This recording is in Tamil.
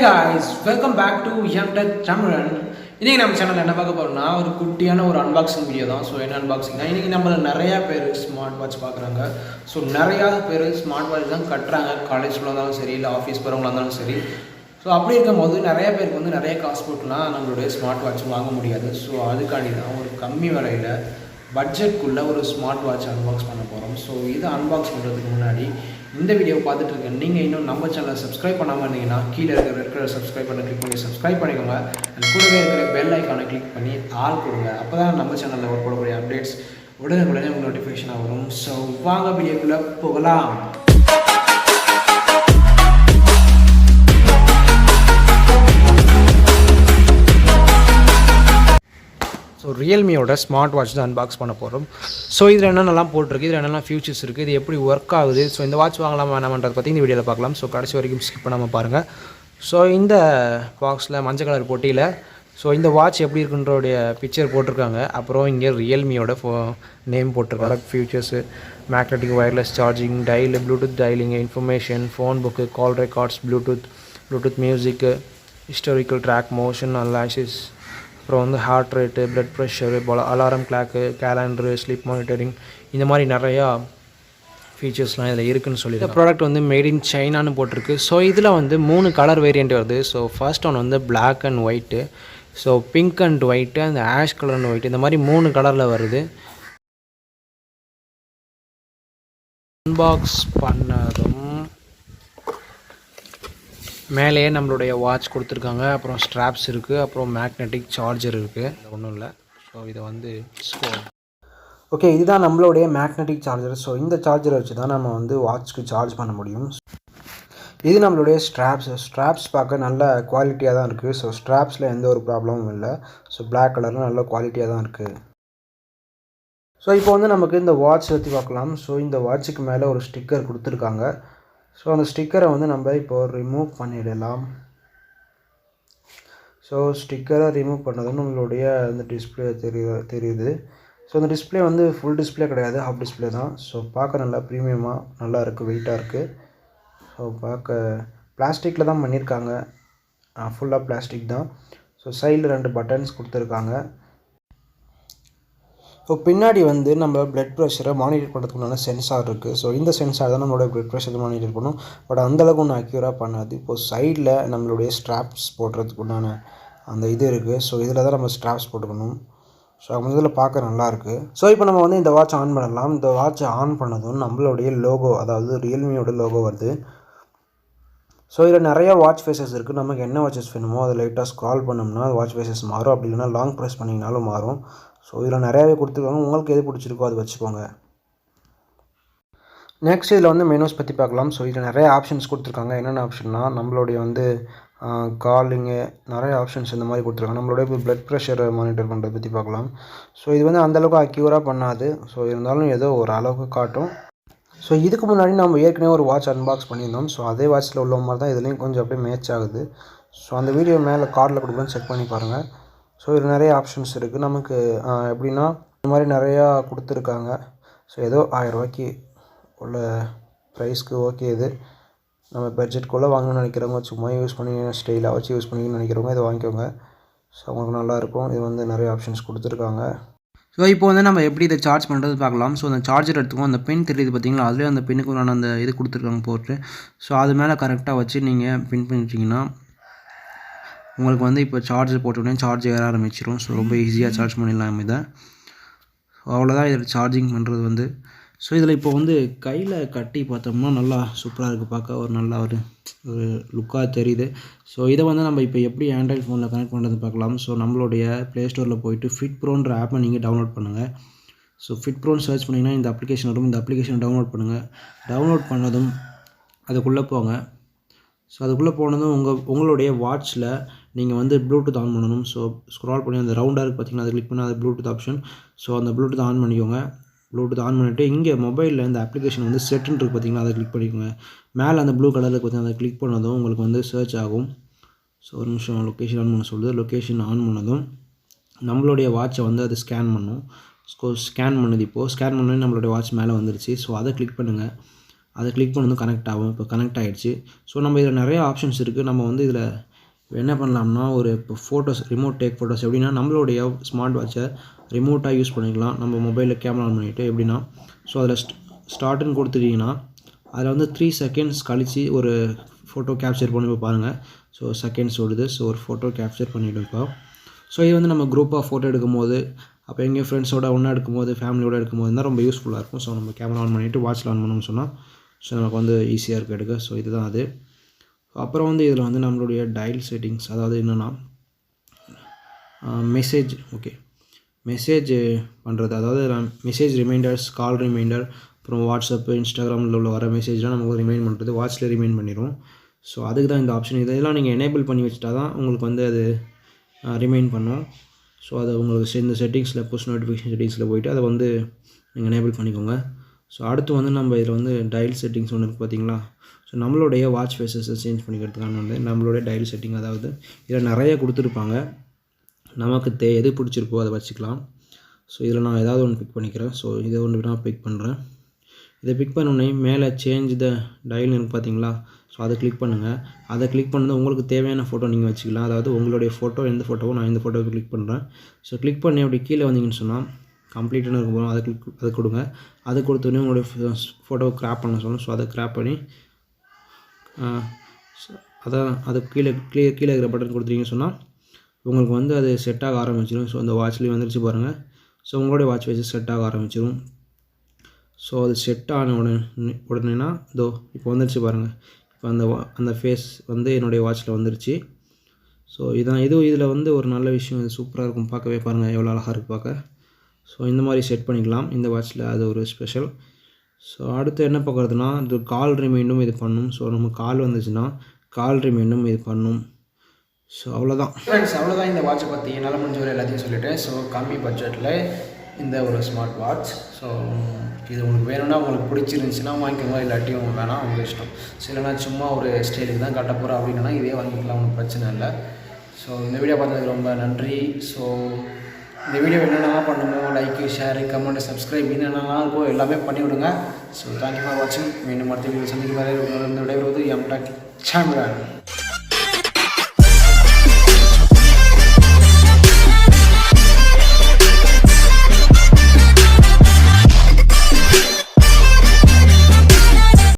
guys, welcome back to TAMIZHAN. இன்றைக்கி நம்ம சேனலில் என்ன பார்க்க போகிறோம்னா ஒரு குட்டியான ஒரு அன்பாக்சிங் வீடியோ தான். ஸோ என்ன அன்பாக்சிங்னா இன்றைக்கி நம்மள நிறையா பேர் ஸ்மார்ட் வாட்ச் பார்க்குறாங்க. ஸோ நிறையா பேர் ஸ்மார்ட் வாட்ச் தான் கட்டுறாங்க. காலேஜில் இருந்தாலும் சரி, இல்லை ஆஃபீஸ் போகிறவங்களா இருந்தாலும் சரி. ஸோ அப்படி இருக்கும்போது நிறைய பேருக்கு வந்து நிறைய காசு போட்டுலாம் நம்மளுடைய ஸ்மார்ட் வாட்ச் வாங்க முடியாது. ஸோ அதுக்காண்டி தான் ஒரு கம்மி விலையில் பட்ஜெட்குள்ளே ஒரு ஸ்மார்ட் வாட்ச் அன்பாக்ஸ் பண்ண போகிறோம். ஸோ இதை அன்பாக்ஸ் பண்ணுறதுக்கு முன்னாடி இந்த வீடியோவை பார்த்துட்டு இருக்கேன் நீங்கள் இன்னும் நம்ம சேனலை சப்ஸ்கிரைப் பண்ணாமல் இருந்தீங்கன்னா கீழே இருக்கிற ரெட் கலர் சப்ஸ்கிரைப் பண்ண கிளிக் பண்ணி சப்ஸ்கிரைப் பண்ணிக்கோங்க. அண்ட் கூடவே இருக்கிற பெல் ஐக்கானை கிளிக் பண்ணி ஆள் கொடுங்க. அப்போ தான் நம்ம சேனலில் ஒரு போடக்கூடிய அப்டேட்ஸ் உடனே உங்களுக்கு நோட்டிஃபிகேஷனாக வரும். ஸோ வாங்க வீடியோக்குள்ளே போகலாம். ஸோ ரியல்மியோட ஸ்மார்ட் வாட்ச் தான் அன்பாக்ஸ் பண்ண போகிறோம். ஸோ இதில் என்னென்னலாம் போட்டிருக்கு, இதில் என்னென்ன ஃபியூச்சர்ஸ் இருக்குது, இது எப்படி ஒர்க் ஆகுது, ஸோ இந்த வாட்ச் வாங்கலாமா வேணாமன்றதை பற்றி இந்த வீடியோவில் பார்க்கலாம். ஸோ கடைசி வரைக்கும் ஸ்கிப் பண்ணாமல் பாருங்கள். ஸோ இந்த பாக்ஸில் மஞ்சள் கலர் போட்டியில் ஸோ இந்த வாட்ச் எப்படி இருக்குன்றோடைய பிக்சர் போட்டிருக்காங்க. அப்புறம் இங்கே ரியல்மியோட நேம் போட்டிருக்காங்க. Features, magnetic wireless charging, dial, Bluetooth dialling, information, phone book, call records, Bluetooth music, historical track, motion analysis, அப்புறம் வந்து heart rate, blood pressure, alarm clock, calendar, sleep monitoring, இந்த மாதிரி நிறையா ஃபீச்சர்ஸ்லாம் இதில் இருக்குதுன்னு சொல்லி. இந்த ப்ராடக்ட் வந்து மேட் இன் சைனான்னு போட்டிருக்கு. ஸோ இதில் வந்து 3 கலர் வேரியண்ட் வருது. ஸோ ஃபர்ஸ்ட் ஒன் வந்து black and white, so pink and white, அந்த ஆஷ் கலர் அண்ட் ஒயிட்டு, இந்த மாதிரி 3 கலரில் வருது. அன்பாக்ஸ் பண்ணதும் மேலேயே நம்மளுடைய வாட்ச் கொடுத்துருக்காங்க. அப்புறம் ஸ்ட்ராப்ஸ் இருக்குது, அப்புறம் மேக்னெட்டிக் சார்ஜர் இருக்குது. ஒன்றும் இல்லை. ஸோ இதை வந்து ஓகே, இதுதான் நம்மளுடைய மேக்னெட்டிக் சார்ஜர். ஸோ இந்த சார்ஜரை வச்சு தான் நம்ம வந்து வாட்ச்க்கு சார்ஜ் பண்ண முடியும். இது நம்மளுடைய ஸ்ட்ராப்ஸ் பார்க்க நல்ல குவாலிட்டியாக தான் இருக்குது. ஸோ ஸ்ட்ராப்ஸில் எந்த ஒரு ப்ராப்ளமும் இல்லை. ஸோ பிளாக் கலரில் நல்ல குவாலிட்டியாக தான் இருக்குது. ஸோ இப்போ வந்து நமக்கு இந்த வாட்ச் பற்றி பார்க்கலாம். ஸோ இந்த வாட்சுக்கு மேலே ஒரு ஸ்டிக்கர் கொடுத்துருக்காங்க. ஸோ அந்த ஸ்டிக்கரை வந்து நம்ம இப்போ ரிமூவ் பண்ணிடலாம். ஸோ ஸ்டிக்கரை ரிமூவ் பண்ணதும் நம்மளுடைய அந்த டிஸ்பிளே தெரியுது. ஸோ அந்த டிஸ்பிளே வந்து ஃபுல் டிஸ்பிளே கிடையாது, ஹாஃப் டிஸ்பிளே தான். ஸோ பார்க்க நல்லா ப்ரீமியமாக நல்லா இருக்குது, வெயிட்டாக இருக்குது. ஸோ பார்க்க பிளாஸ்டிக்கில் தான் பண்ணியிருக்காங்க, ஃபுல்லாக பிளாஸ்டிக் தான். ஸோ சைடில் 2 பட்டன்ஸ் கொடுத்துருக்காங்க. ஸோ பின்னாடி வந்து நம்ம ப்ளட் ப்ரெஷரை மானிட்டர் பண்ணுறதுக்குண்டான சென்சார் இருக்குது. ஸோ இந்த சென்சார் தான் நம்மளோட ப்ளட் ப்ரெஷரை மானிட்டர் பண்ணும். பட் அந்தளவுக்கு ஒன்றும் அக்யூராக பண்ணாது. இப்போது சைடில் நம்மளுடைய ஸ்ட்ராப்ஸ் போடுறதுக்குண்டான அந்த இது இருக்குது. ஸோ இதில் தான் நம்ம ஸ்ட்ராப்ஸ் போட்டுக்கணும். ஸோ இதில் பார்க்க நல்லாயிருக்கு. ஸோ இப்போ நம்ம வந்து இந்த வாட்ச் ஆன் பண்ணலாம். இந்த வாட்ச் ஆன் பண்ணதும் நம்மளுடைய லோகோ, அதாவது ரியல்மியோட லோகோ வருது. ஸோ இதில் நிறையா வாட்ச் ஃபேஸஸ் இருக்குது. நமக்கு என்ன வாட்சஸ் வேணுமோ அதை லைட்டாக ஸ்க்ரால் பண்ணோம்னா அது வாட்ச் ஃபேஸஸ் மாறும். அப்படி இல்லைனா லாங் ப்ரெஸ் பண்ணிங்கனாலும் மாறும். ஸோ இதில் நிறையாவே கொடுத்துருக்காங்க. உங்களுக்கு எது பிடிச்சிருக்கோ அது வச்சுக்கோங்க. நெக்ஸ்ட் இதில் வந்து மெனூஸ் பற்றி பார்க்கலாம். ஸோ இதில் நிறைய ஆப்ஷன்ஸ் கொடுத்துருக்காங்க. என்னென்ன ஆப்ஷன்னா நம்மளுடைய வந்து காலிங்கு, நிறைய ஆப்ஷன்ஸ் இந்த மாதிரி கொடுத்துருக்காங்க. நம்மளுடைய இப்போ ப்ளட் ப்ரெஷரை மானிட்டர் பண்ணுறதை பற்றி பார்க்கலாம். ஸோ இது வந்து அந்தளவுக்கு அக்யூராக பண்ணாது. ஸோ இருந்தாலும் ஏதோ ஒரு அளவுக்கு காட்டும். ஸோ இதுக்கு முன்னாடி நம்ம ஏற்கனவே ஒரு வாட்ச் அன்பாக்ஸ் பண்ணியிருந்தோம். ஸோ அதே வாட்சில் உள்ள மாதிரி தான் இதுலேயும் கொஞ்சம் அப்படியே மேட்ச் ஆகுது. ஸோ அந்த வீடியோ மேலே கார்டில் கொடுக்குறேன்னு செக் பண்ணி பாருங்கள். ஸோ இதில் நிறைய ஆப்ஷன்ஸ் இருக்குது. நமக்கு எப்படின்னா இந்த மாதிரி நிறையா கொடுத்துருக்காங்க. ஸோ ஏதோ 1000 ரூபாய்க்கு உள்ள ப்ரைஸ்க்கு ஓகே. இது நம்ம பட்ஜெட்குள்ளே வாங்கணும்னு நினைக்கிறவங்க, சும்மா யூஸ் பண்ணி ஸ்டைலாக வச்சு யூஸ் பண்ணிக்கணும்னு நினைக்கிறவங்க இதை வாங்கிக்கோங்க. ஸோ அவங்களுக்கு நல்லாயிருக்கும். இது வந்து நிறைய ஆப்ஷன்ஸ் கொடுத்துருக்காங்க. ஸோ இப்போ வந்து நம்ம எப்படி இதை சார்ஜ் பண்ணுறது பார்க்கலாம். ஸோ அந்த சார்ஜர் எடுத்துக்கோம். அந்த பின் தெரியுது பார்த்தீங்களா, அதுலேயே அந்த பின்னுக்கு நான் அந்த இது கொடுத்துருக்காங்க போட்டு. ஸோ அது மேலே கரெக்டாக வச்சு நீங்கள் பின் பண்ணிட்டீங்கன்னா உங்களுக்கு வந்து இப்போ சார்ஜர் போட்டோடனே சார்ஜ் ஏற ஆரம்பிச்சிடும். ஸோ ரொம்ப ஈஸியாக சார்ஜ் பண்ணிடலாம் இதை. ஸோ அவ்வளோதான் இதில் சார்ஜிங் பண்ணுறது வந்து. ஸோ இதில் இப்போ வந்து கையில் கட்டி பார்த்தோம்னா நல்லா சூப்பராக இருக்குது, பார்க்க ஒரு நல்லா ஒரு லுக்காக தெரியுது. ஸோ இதை வந்து நம்ம இப்போ எப்படி ஆண்ட்ராய்ட் ஃபோனில் கனெக்ட் பண்ணுறது பார்க்கலாம். ஸோ நம்மளுடைய ப்ளே ஸ்டோரில் போய்ட்டு ஃபிட் ப்ரோன்ற ஆப்பை நீங்கள் டவுன்லோட் பண்ணுங்கள். ஸோ ஃபிட் ப்ரோன்னு சர்ச் பண்ணிங்கன்னா இந்த அப்ளிகேஷன் வரும். இந்த அப்ளிகேஷனை டவுன்லோட் பண்ணுங்கள். டவுன்லோட் பண்ணதும் அதுக்குள்ளே போங்க. ஸோ அதுக்குள்ளே போனதும் உங்களுடைய வாட்சில் நீங்கள் வந்து ப்ளூடூத் ஆன் பண்ணணும். ஸோ ஸ்க்ரால் பண்ணி அந்த ரவுண்டாக இருக்குது பார்த்தீங்கன்னா, அதை கிளிக் பண்ணி அது ப்ளூடூத் ஆப்ஷன். ஸோ அந்த ப்ளூடூத் ஆன் பண்ணிக்கோங்க. ப்ளூடூத் ஆன் பண்ணிவிட்டு இங்கே மொபைலில் இந்த அப்ளிகேஷன் வந்து செட்டுன்னு இருக்குது பார்த்தீங்கன்னா, அதை கிளிக் பண்ணிக்கோங்க. மேலே அந்த ப்ளூ கலரில் பார்த்தீங்கன்னா அதை கிளிக் பண்ணதும் உங்களுக்கு வந்து சர்ச் ஆகும். ஸோ ஒரு நிமிஷம் லொக்கேஷன் ஆன் பண்ண சொல்லுது. லொக்கேஷன் ஆன் பண்ணதும் நம்மளுடைய வாட்சை வந்து அது ஸ்கேன் பண்ணும். ஸ்கேன் பண்ணுது. இப்போது ஸ்கேன் பண்ணி நம்மளுடைய வாட்ச் மேலே வந்துருச்சு. ஸோ அதை கிளிக் பண்ணுங்கள். அதை கிளிக் பண்ணதும் கனெக்ட் ஆகும். இப்போ கனெக்ட் ஆகிடுச்சு. ஸோ நம்ம இதில் நிறைய ஆப்ஷன்ஸ் இருக்குது. நம்ம வந்து இதில் என்ன பண்ணலாம்னா இப்போ ஃபோட்டோஸ் ரிமோட் டேக் ஃபோட்டோஸ் எப்படின்னா நம்மளுடைய ஸ்மார்ட் வாட்சை ரிமோட்டாக யூஸ் பண்ணிக்கலாம். நம்ம மொபைலில் கேமரா ஆன் பண்ணிவிட்டு எப்படின்னா ஸோ அதில் ஸ்டார்ட்னு கொடுத்துட்டிங்கன்னா அதில் வந்து 3 செகண்ட்ஸ் கழித்து ஒரு ஃபோட்டோ கேப்சர் பண்ணி பாருங்கள். ஸோ செகண்ட்ஸ் ஓடுது. ஸோ ஒரு ஃபோட்டோ கேப்சர் பண்ணிவிட்டு இப்போ ஸோ இது வந்து நம்ம குரூப்பாக ஃபோட்டோ எடுக்கும்போது அப்போ எங்கேயும் ஃப்ரெண்ட்ஸோட ஒன்றா எடுக்கும்போது ஃபேமிலியோடு எடுக்கும்போது தான் ரொம்ப யூஸ்ஃபுல்லாக இருக்கும். ஸோ நம்ம கேமரா ஆன் பண்ணிவிட்டு வாட்சில் ஆன் பண்ணணும்னு சொன்னால் ஸோ நமக்கு வந்து ஈஸியாக இருக்குது எடுக்க. ஸோ இதுதான் அது. அப்புறம் வந்து இதில் வந்து நம்மளுடைய டயல் செட்டிங்ஸ் அதாவது என்னென்னா மெசேஜ் மெசேஜ் பண்ணுறது, அதாவது மெசேஜ் ரிமைண்டர்ஸ், கால் ரிமைண்டர், அப்புறம் வாட்ஸ்அப்பு, இன்ஸ்டாகிராமில் உள்ள வர மெசேஜ்லாம் நமக்கு ரிமைண்ட் பண்ணுறது வாட்சில் ரிமைண்ட் பண்ணிடும். ஸோ அதுக்கு தான் இந்த ஆப்ஷன். இதெல்லாம் நீங்கள் எனேபிள் பண்ணி வச்சுட்டா தான் உங்களுக்கு வந்து அது ரிமைண்ட் பண்ணும். ஸோ அதை உங்களுக்கு இந்த செட்டிங்ஸில் புஷ் நோட்டிஃபிகேஷன் செட்டிங்ஸில் போய்ட்டு அதை வந்து நீங்கள் எனேபிள் பண்ணிக்கோங்க. ஸோ அடுத்து வந்து நம்ம இதில் வந்து டயல் செட்டிங்ஸ் ஒன்று இருக்குது பார்த்தீங்களா. ஸோ நம்மளுடைய வாட்ச் ஃபேஸஸை சேஞ்ச் பண்ணிக்கிறதுக்கான வந்து நம்மளுடைய டயல் செட்டிங், அதாவது இதில் நிறைய கொடுத்துருப்பாங்க. நமக்கு எது பிடிச்சிருக்கோ அதை வச்சுக்கலாம். ஸோ இதில் நான் ஏதாவது ஒன்று பிக் பண்ணிக்கிறேன். ஸோ இதை ஒன்று நான் பிக் பண்ணுறேன். இதை பிக் பண்ணோடனே மேலே சேஞ்ச் த டயல்னு இருக்குது பார்த்தீங்களா. ஸோ அதை கிளிக் பண்ணுங்கள். அதை கிளிக் பண்ணது உங்களுக்கு தேவையான ஃபோட்டோ நீங்கள் வச்சுக்கலாம். அதாவது உங்களுடைய ஃபோட்டோ எந்த ஃபோட்டோவோ நான் இந்த ஃபோட்டோவை கிளிக் பண்ணுறேன். ஸோ கிளிக் பண்ணி அப்படி கீழே வந்தீங்கன்னு சொன்னால் கம்ப்ளீட்டுன்னு இருக்கும் போது அதை கொடுங்க. அதை கொடுத்தோடனே உங்களுடைய ஃபோட்டோவை கிராப் பண்ண சொல்லணும். ஸோ அதை கிராப் பண்ணி அது கீழே இருக்கிற பட்டன் கொடுத்துட்டீங்கன்னு சொன்னால் உங்களுக்கு வந்து அது செட் ஆக ஆரம்பிச்சிடும். ஸோ அந்த வாட்ச்லேயும் வந்துருச்சு பாருங்கள். ஸோ உங்களுடைய வாட்ச் ஃபேஸஸ் செட் ஆக ஆரம்பிச்சிடும். ஸோ அது செட் ஆன உடனேனா இப்போ வந்துருச்சு பாருங்கள். இப்போ அந்த ஃபேஸ் வந்து என்னுடைய வாட்சில் வந்துருச்சு. ஸோ இதில் வந்து ஒரு நல்ல விஷயம், இது சூப்பராக இருக்கும் பார்க்கவே. பாருங்கள் எவ்வளோ அழகாக இருக்குது பார்க்க. ஸோ இந்த மாதிரி செட் பண்ணிக்கலாம் இந்த வாட்சில், அது ஒரு ஸ்பெஷல். ஸோ அடுத்து என்ன பார்க்குறதுனா இது கால் ரிமைண்டும் இது பண்ணும். ஸோ நம்ம கால் வந்துச்சுன்னா கால் ரிமைண்டும் இது பண்ணும். ஸோ அவ்வளோதான் ஃப்ரெண்ட்ஸ், அவ்வளோதான் இந்த வாட்சை பற்றி என்னால் முடிஞ்ச வரை எல்லாத்தையும் சொல்லிவிட்டேன். ஸோ கம்மி பட்ஜெட்டில் இந்த ஒரு ஸ்மார்ட் வாட்ச். ஸோ இது உங்களுக்கு வேணும்னா உங்களுக்கு பிடிச்சிருந்துச்சின்னா வாங்கிக்கோங்க, இல்லாட்டியும் வேணாம் உங்கள் இஷ்டம். ஸோ இல்லைனா சும்மா ஒரு ஸ்டைலுக்கு தான் கட்ட போகிறோம் அப்படின்னா இதே வாங்கிக்கலாம், ஒன்றும் பிரச்சனை இல்லை. ஸோ இந்த வீடியோ பார்த்ததுக்கு ரொம்ப நன்றி. ஸோ இந்த வீடியோ என்னென்னலாம் பண்ணணுமோ லைக், ஷேர், கமெண்ட், சப்ஸ்கிரைப் என்னென்னலாம் இருக்கோ எல்லாமே பண்ணிவிடுங்க. ஸோ தேங்க்யூ ஃபார் வாட்சிங். மீண்டும் அடுத்த வீடியோ சந்திக்கும் வரை விடைபெறுவது எம் டெக் சாம்பியன்.